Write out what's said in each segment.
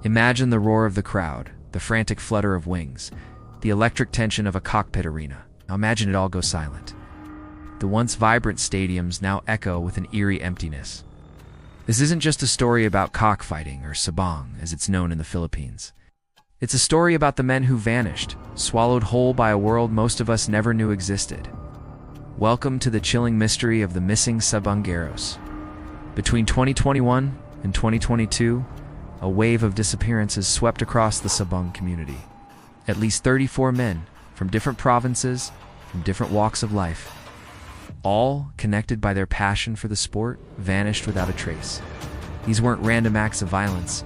Imagine the roar of the crowd, the frantic flutter of wings, the electric tension of a cockpit arena. Now imagine it all go silent. The once vibrant stadiums now echo with an eerie emptiness. This isn't just a story about cockfighting, or sabong, as it's known in the Philippines. It's a story about the men who vanished, swallowed whole by a world most of us never knew existed. Welcome to the chilling mystery of the missing Sabungeros. Between 2021 and 2022, a wave of disappearances swept across the Sabong community. At least 34 men, from different provinces, from different walks of life, all connected by their passion for the sport, vanished without a trace. These weren't random acts of violence.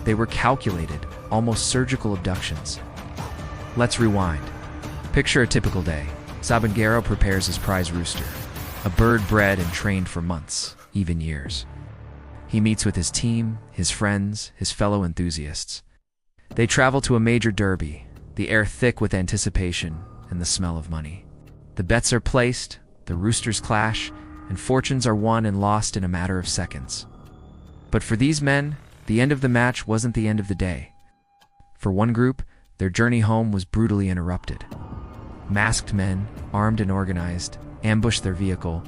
They were calculated, almost surgical abductions. Let's rewind. Picture a typical day. Sabungero prepares his prize rooster, a bird bred and trained for months, even years. He meets with his team, his friends, his fellow enthusiasts. They travel to a major derby, the air thick with anticipation and the smell of money. The bets are placed, the roosters clash, and fortunes are won and lost in a matter of seconds. But for these men, the end of the match wasn't the end of the day. For one group, their journey home was brutally interrupted. Masked men, armed and organized, ambushed their vehicle.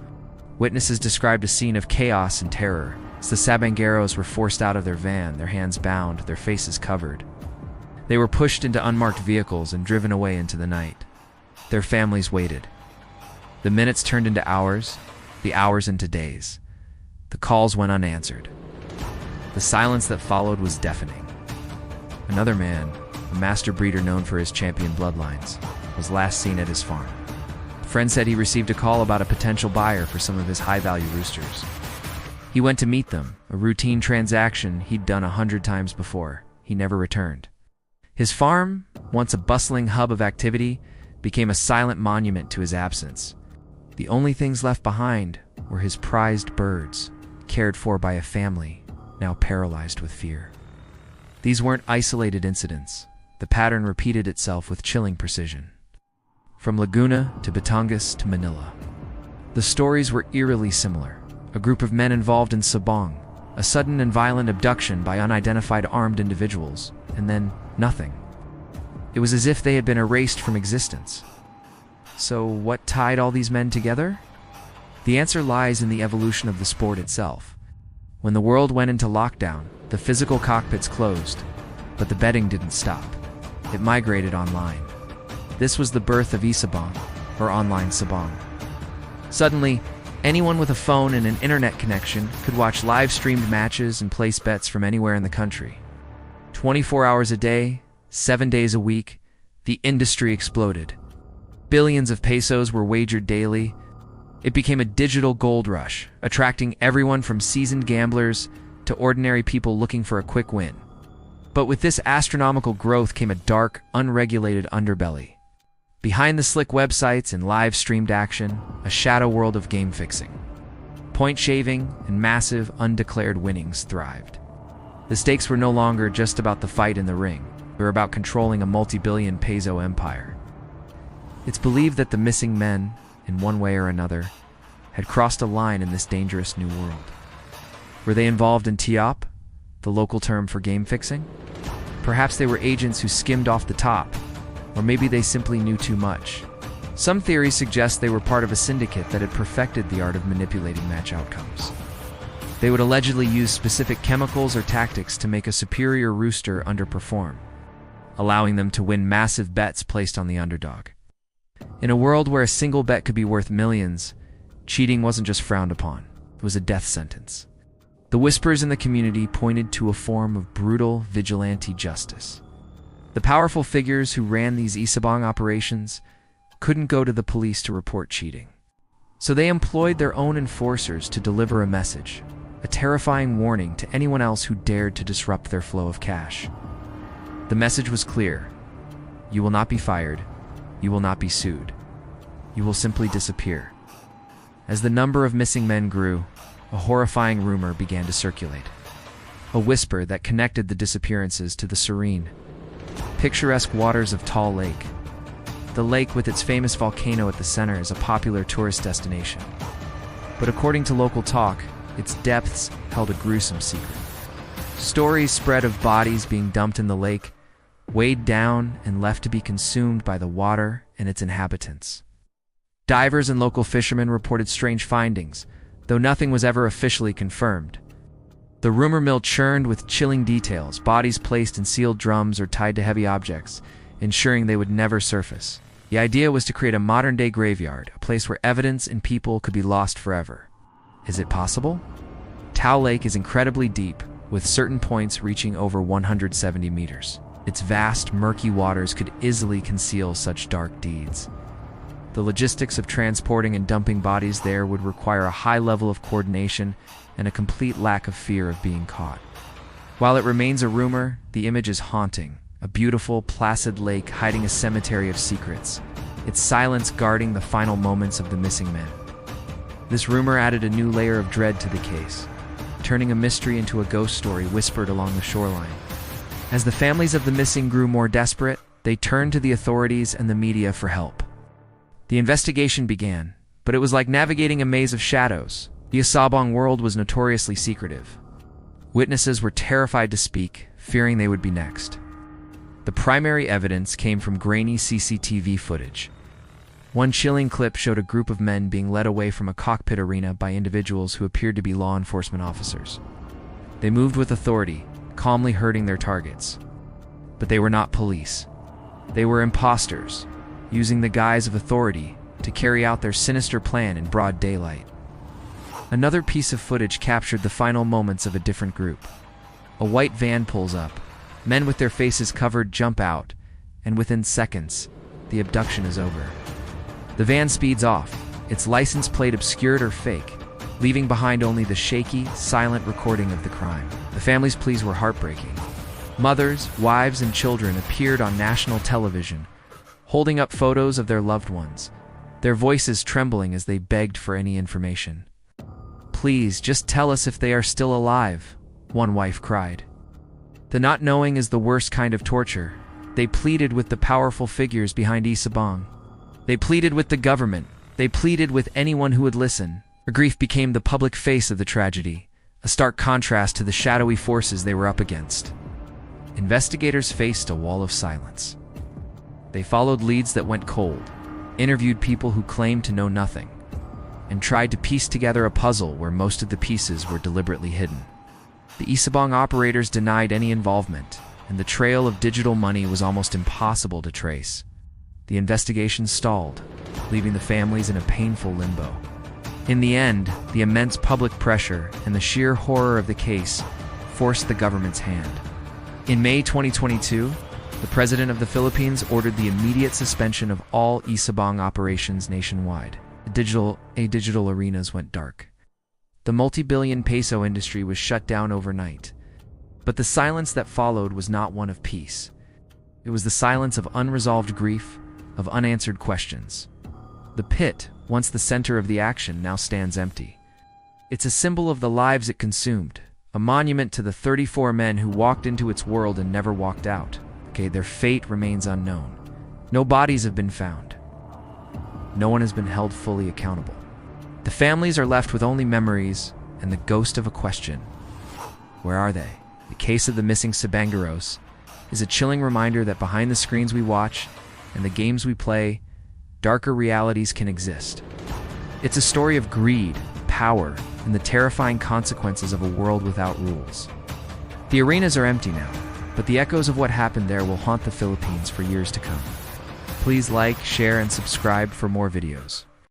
Witnesses described a scene of chaos and terror as the Sabungeros were forced out of their van, their hands bound, their faces covered. They were pushed into unmarked vehicles and driven away into the night. Their families waited. The minutes turned into hours, the hours into days. The calls went unanswered. The silence that followed was deafening. Another man, a master breeder known for his champion bloodlines, was last seen at his farm. A friend said he received a call about a potential buyer for some of his high-value roosters. He went to meet them, a routine transaction he'd done 100 times before. He never returned. His farm, once a bustling hub of activity, became a silent monument to his absence. The only things left behind were his prized birds, cared for by a family now paralyzed with fear. These weren't isolated incidents. The pattern repeated itself with chilling precision. From Laguna to Batangas to Manila, the stories were eerily similar. A group of men involved in sabong, a sudden and violent abduction by unidentified armed individuals, and then nothing. It was as if they had been erased from existence. So what tied all these men together? The answer lies in the evolution of the sport itself. When the world went into lockdown, the physical cockpits closed, but the betting didn't stop. It migrated online. This was the birth of eSabong, or online sabong. Suddenly, anyone with a phone and an internet connection could watch live-streamed matches and place bets from anywhere in the country. 24 hours a day, 7 days a week, the industry exploded. Billions of pesos were wagered daily. It became a digital gold rush, attracting everyone from seasoned gamblers to ordinary people looking for a quick win. But with this astronomical growth came a dark, unregulated underbelly. Behind the slick websites and live-streamed action, a shadow world of game fixing. Point shaving and massive, undeclared winnings thrived. The stakes were no longer just about the fight in the ring. They were about controlling a multi-billion peso empire. It's believed that the missing men, in one way or another, had crossed a line in this dangerous new world. Were they involved in TIOP, the local term for game fixing? Perhaps they were agents who skimmed off the top, or maybe they simply knew too much. Some theories suggest they were part of a syndicate that had perfected the art of manipulating match outcomes. They would allegedly use specific chemicals or tactics to make a superior rooster underperform, allowing them to win massive bets placed on the underdog. In a world where a single bet could be worth millions, cheating wasn't just frowned upon, it was a death sentence. The whispers in the community pointed to a form of brutal vigilante justice. The powerful figures who ran these eSabong operations couldn't go to the police to report cheating. So they employed their own enforcers to deliver a message, a terrifying warning to anyone else who dared to disrupt their flow of cash. The message was clear. You will not be fired. You will not be sued. You will simply disappear. As the number of missing men grew, a horrifying rumor began to circulate. A whisper that connected the disappearances to the serene, picturesque waters of Tall Lake. The lake with its famous volcano at the center is a popular tourist destination. But according to local talk, its depths held a gruesome secret. Stories spread of bodies being dumped in the lake, weighed down and left to be consumed by the water and its inhabitants. Divers and local fishermen reported strange findings, though nothing was ever officially confirmed. The rumor mill churned with chilling details, bodies placed in sealed drums or tied to heavy objects, ensuring they would never surface. The idea was to create a modern-day graveyard, a place where evidence and people could be lost forever. Is it possible? Tao Lake is incredibly deep, with certain points reaching over 170 meters. Its vast, murky waters could easily conceal such dark deeds. The logistics of transporting and dumping bodies there would require a high level of coordination and a complete lack of fear of being caught. While it remains a rumor, the image is haunting. A beautiful, placid lake hiding a cemetery of secrets, its silence guarding the final moments of the missing men. This rumor added a new layer of dread to the case, turning a mystery into a ghost story whispered along the shoreline. As the families of the missing grew more desperate, they turned to the authorities and the media for help. The investigation began, but it was like navigating a maze of shadows. The Sabang world was notoriously secretive. Witnesses were terrified to speak, fearing they would be next. The primary evidence came from grainy CCTV footage. One chilling clip showed a group of men being led away from a cockpit arena by individuals who appeared to be law enforcement officers. They moved with authority, calmly herding their targets. But they were not police. They were imposters, using the guise of authority to carry out their sinister plan in broad daylight. Another piece of footage captured the final moments of a different group. A white van pulls up. Men with their faces covered jump out, and within seconds, the abduction is over. The van speeds off, its license plate obscured or fake, leaving behind only the shaky, silent recording of the crime. The family's pleas were heartbreaking. Mothers, wives, and children appeared on national television, holding up photos of their loved ones, their voices trembling as they begged for any information. "Please, just tell us if they are still alive," one wife cried. The not knowing is the worst kind of torture. They pleaded with the powerful figures behind Sabang. They pleaded with the government. They pleaded with anyone who would listen. Her grief became the public face of the tragedy, a stark contrast to the shadowy forces they were up against. Investigators faced a wall of silence. They followed leads that went cold, interviewed people who claimed to know nothing, and tried to piece together a puzzle where most of the pieces were deliberately hidden. The Sabang operators denied any involvement, and the trail of digital money was almost impossible to trace. The investigation stalled, leaving the families in a painful limbo. In the end, the immense public pressure and the sheer horror of the case forced the government's hand. In May 2022, the President of the Philippines ordered the immediate suspension of all Sabang operations nationwide. Digital arenas went dark. The multi-billion peso industry was shut down overnight. But the silence that followed was not one of peace. It was the silence of unresolved grief, of unanswered questions. The pit, once the center of the action, now stands empty. It's a symbol of the lives it consumed, a monument to the 34 men who walked into its world and never walked out. Their fate remains unknown. No bodies have been found. No one has been held fully accountable. The families are left with only memories and the ghost of a question. Where are they? The case of the missing Sabungeros is a chilling reminder that behind the screens we watch and the games we play, darker realities can exist. It's a story of greed, power, and the terrifying consequences of a world without rules. The arenas are empty now, but the echoes of what happened there will haunt the Philippines for years to come. Please like, share, and subscribe for more videos.